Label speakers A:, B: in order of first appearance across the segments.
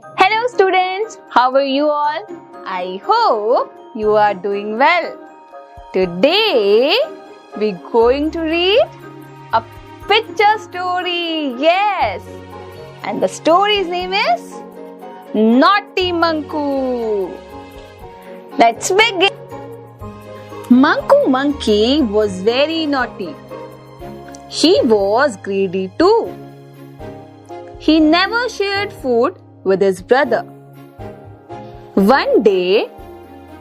A: Hello students, how are you all? I hope you are doing well. Today we're going to read a picture story. Yes, and the story's name is Naughty Manku. Let's begin. Manku Monkey was very naughty. He was greedy too. He never shared food with his brother. One day,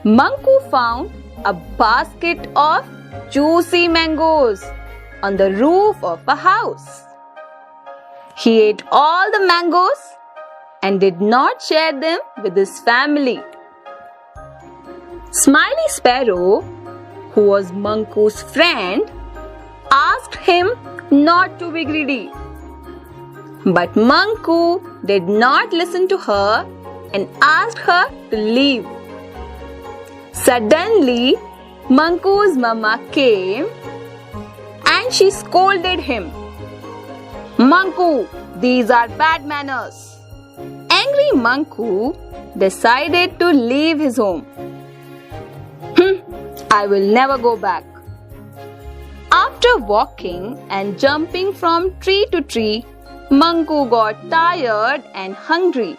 A: Manku found a basket of juicy mangoes on the roof of a house. He ate all the mangoes and did not share them with his family. Smiley Sparrow, who was Manku's friend, asked him not to be greedy. But Manku did not listen to her and asked her to leave. Suddenly, Manku's mama came and she scolded him. "Manku, these are bad manners." Angry Manku decided to leave his home. I will never go back. After walking and jumping from tree to tree, Manku got tired and hungry.